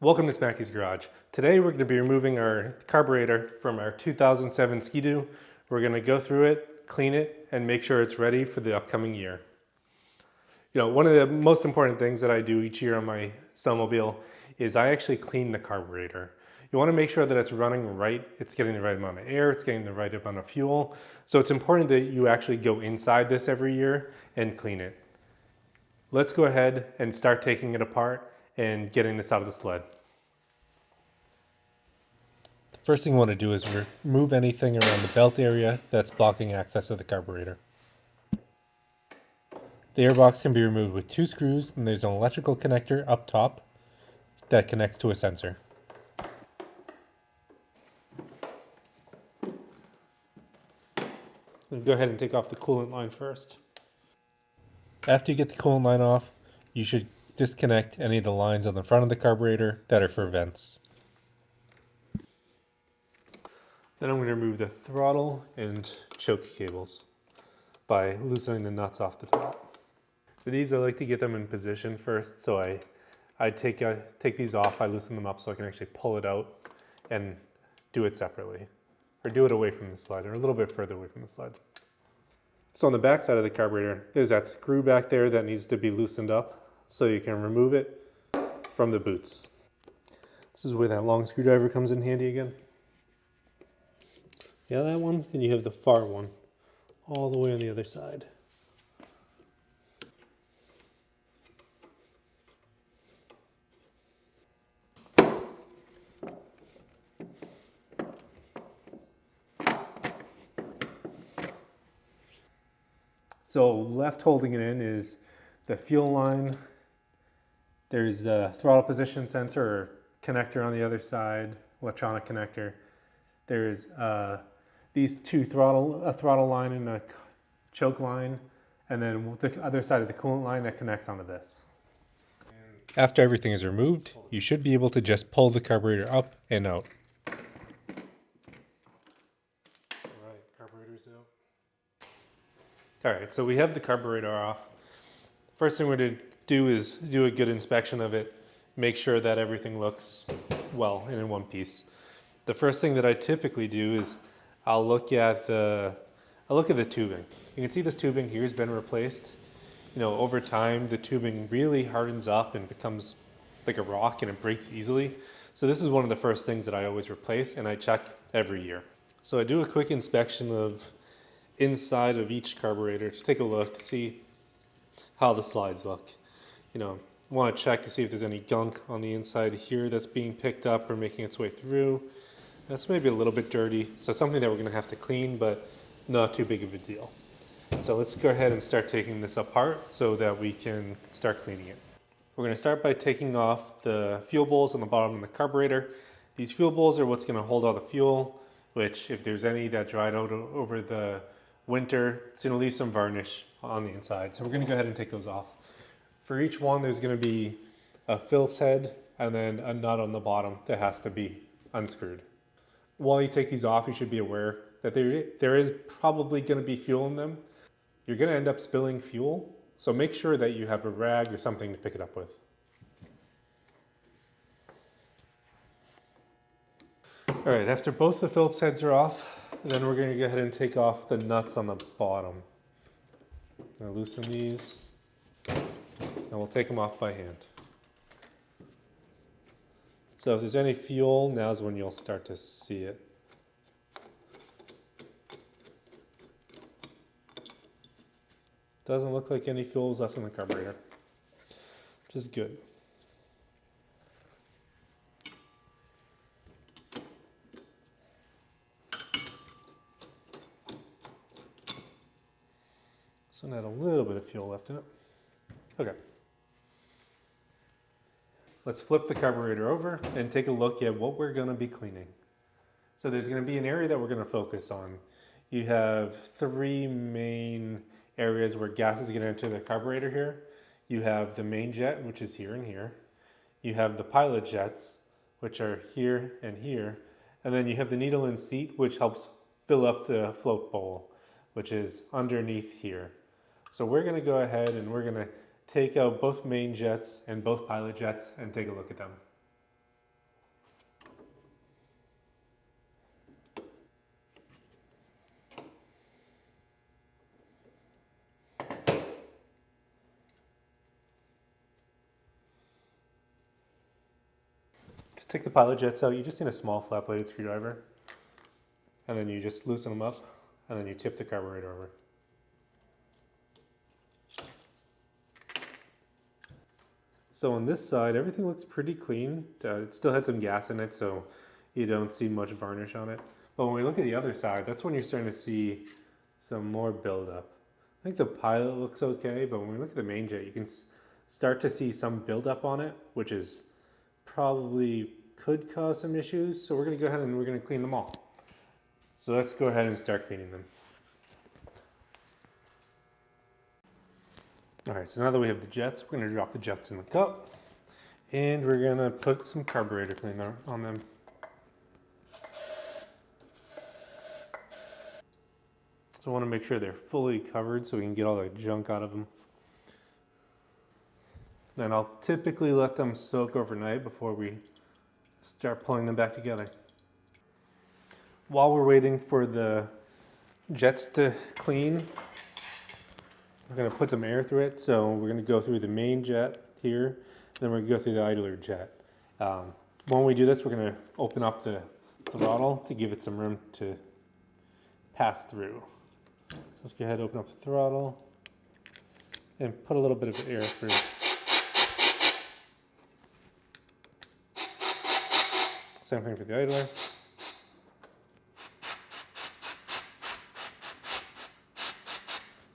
Welcome to Smacky's Garage. Today we're going to be removing our carburetor from our 2007 Ski-Doo. We're going to go through it, clean it, and make sure it's ready for the upcoming year. You know, one of the most important things that I do each year on my snowmobile is I actually clean the carburetor. You want to make sure that it's running right, it's getting the right amount of air, it's getting the right amount of fuel. So it's important that you actually go inside this every year and clean it. Let's go ahead and start taking it apart and getting this out of the sled. The first thing you want to do is remove anything around the belt area that's blocking access to the carburetor. The airbox can be removed with 2 screws, and there's an electrical connector up top that connects to a sensor. Go ahead and take off the coolant line first. After you get the coolant line off, you should disconnect any of the lines on the front of the carburetor that are for vents. Then I'm going to remove the throttle and choke cables by loosening the nuts off the top. For these, I like to get them in position first, so I take these off, I loosen them up so I can actually pull it out and do it separately. Or do it away from the sled, or a little bit further away from the sled. So on the back side of the carburetor, there's that screw back there that needs to be loosened up so you can remove it from the boots. This is where that long screwdriver comes in handy again. Yeah, that one, and you have the far one all the way on the other side. So left holding it in is the fuel line. There's the throttle position sensor or connector on the other side, electronic connector. There's these two a throttle line and a choke line, and then the other side of the coolant line that connects onto this. After everything is removed, you should be able to just pull the carburetor up and out. All right, carburetor's out. All right, so we have the carburetor off. First thing we're going to do is do a good inspection of it, make sure that everything looks well and in one piece. The first thing that I typically do is I'll look at the tubing. You can see this tubing here has been replaced. You know, over time the tubing really hardens up and becomes like a rock and it breaks easily. So this is one of the first things that I always replace and I check every year. So I do a quick inspection of inside of each carburetor to take a look to see how the slides look. You know, I want to check to see if there's any gunk on the inside here that's being picked up or making its way through. That's maybe a little bit dirty, so something that we're going to have to clean, but not too big of a deal. So let's go ahead and start taking this apart so that we can start cleaning it. We're going to start by taking off the fuel bowls on the bottom of the carburetor. These fuel bowls are what's going to hold all the fuel, which if there's any that dried out over the winter, it's going to leave some varnish on the inside. So we're going to go ahead and take those off. For each one, there's going to be a Phillips head and then a nut on the bottom that has to be unscrewed. While you take these off, you should be aware that there is probably going to be fuel in them. You're going to end up spilling fuel, so make sure that you have a rag or something to pick it up with. All right, after both the Phillips heads are off, then we're going to go ahead and take off the nuts on the bottom. Now loosen these, and we'll take them off by hand. So if there's any fuel, now's when you'll start to see it. Doesn't look like any fuel is left in the carburetor, which is good. So now a little bit of fuel left in it. Okay. Let's flip the carburetor over and take a look at what we're going to be cleaning. So there's going to be an area that we're going to focus on. You have 3 main areas where gas is going to enter the carburetor here. You have the main jet, which is here and here. You have the pilot jets, which are here and here. And then you have the needle and seat, which helps fill up the float bowl, which is underneath here. So we're going to go ahead and we're going to take out both main jets and both pilot jets and take a look at them. To take the pilot jets out, you just need a small flat bladed screwdriver, and then you just loosen them up, and then you tip the carburetor over. So on this side, everything looks pretty clean. It still had some gas in it, so you don't see much varnish on it. But when we look at the other side, that's when you're starting to see some more buildup. I think the pilot looks okay, but when we look at the main jet, you can start to see some buildup on it, which is probably could cause some issues. So we're going to go ahead and we're going to clean them all. So let's go ahead and start cleaning them. All right, so now that we have the jets, we're going to drop the jets in the cup, and we're going to put some carburetor cleaner on them. So I want to make sure they're fully covered so we can get all the junk out of them. And I'll typically let them soak overnight before we start pulling them back together. While we're waiting for the jets to clean, we're going to put some air through it. So we're going to go through the main jet here, and then we're going to go through the idler jet. When we do this, we're going to open up the throttle to give it some room to pass through. So let's go ahead and open up the throttle and put a little bit of air through. Same thing for the idler.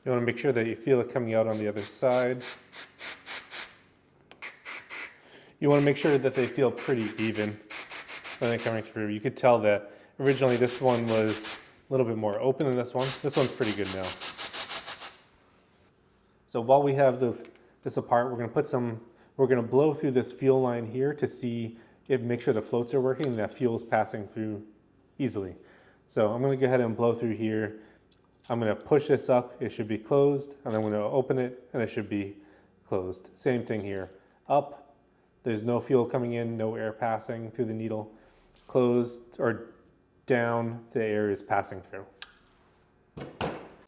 You want to make sure that you feel it coming out on the other side. You want to make sure that they feel pretty even when they're coming through. You could tell that originally this one was a little bit more open than this one. This one's pretty good now. So while we have this apart, we're going to blow through this fuel line here to see make sure the floats are working and that fuel is passing through easily. So I'm going to go ahead and blow through here. I'm going to push this up, it should be closed, and I'm going to open it and it should be closed. Same thing here. Up, there's no fuel coming in, no air passing through the needle. Closed, or down, the air is passing through.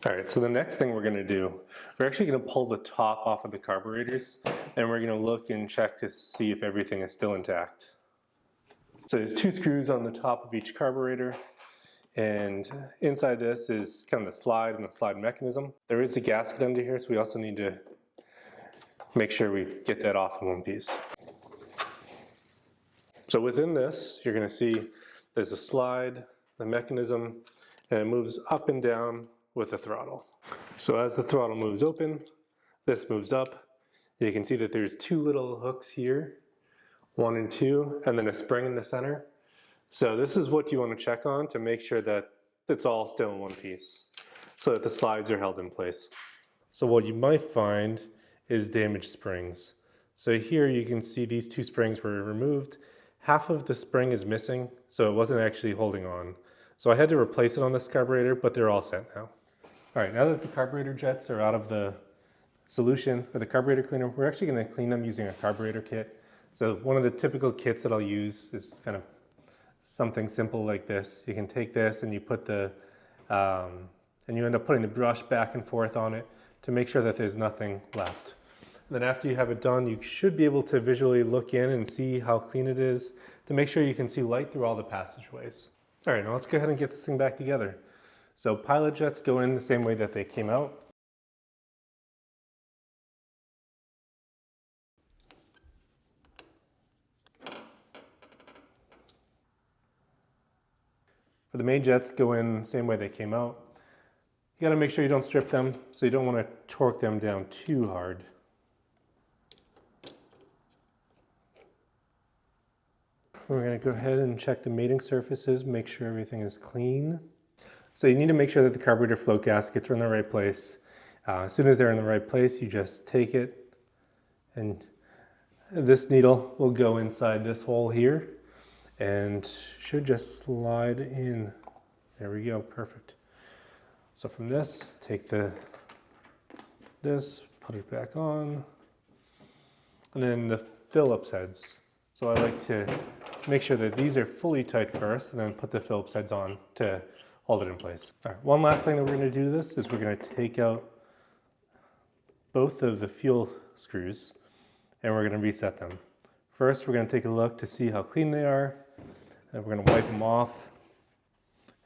All right, so the next thing we're going to do, we're actually going to pull the top off of the carburetors, and we're going to look and check to see if everything is still intact. So there's 2 screws on the top of each carburetor, and inside this is kind of the slide and the slide mechanism. There is a gasket under here, so we also need to make sure we get that off in one piece. So within this, you're going to see there's a slide, the mechanism, and it moves up and down with the throttle. So as the throttle moves open, this moves up. You can see that there's 2 little hooks here, 1 and 2, and then a spring in the center. So this is what you want to check on to make sure that it's all still in one piece, so that the slides are held in place. So what you might find is damaged springs. So here you can see these 2 springs were removed. Half of the spring is missing, so it wasn't actually holding on. So I had to replace it on this carburetor, but they're all set now. All right, now that the carburetor jets are out of the solution or the carburetor cleaner, we're actually going to clean them using a carburetor kit. So one of the typical kits that I'll use is kind of something simple like this. You can take this and you put and you end up putting the brush back and forth on it to make sure that there's nothing left. And then after you have it done, you should be able to visually look in and see how clean it is to make sure you can see light through all the passageways. All right, now let's go ahead and get this thing back together. So pilot jets go in the same way that they came out. For the main jets, go in the same way they came out. You gotta make sure you don't strip them, so you don't want to torque them down too hard. We're gonna go ahead and check the mating surfaces, make sure everything is clean. So you need to make sure that the carburetor float gaskets are in the right place. As soon as they're in the right place, you just take it, and this needle will go inside this hole here and should just slide in. There we go, perfect. So from this, take this, put it back on, and then the Phillips heads. So I like to make sure that these are fully tight first, and then put the Phillips heads on to hold it in place. All right, one last thing that we're going to do this is we're going to take out both of the fuel screws, and we're going to reset them. First, we're going to take a look to see how clean they are, and we're going to wipe them off.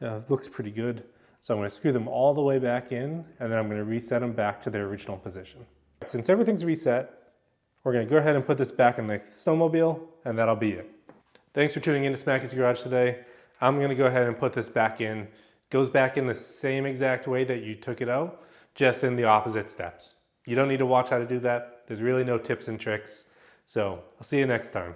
It looks pretty good. So I'm going to screw them all the way back in, and then I'm going to reset them back to their original position. Since everything's reset, we're going to go ahead and put this back in the snowmobile, and that'll be it. Thanks for tuning in to Smacky's Garage today. I'm going to go ahead and put this back in. It goes back in the same exact way that you took it out, just in the opposite steps. You don't need to watch how to do that. There's really no tips and tricks. So I'll see you next time.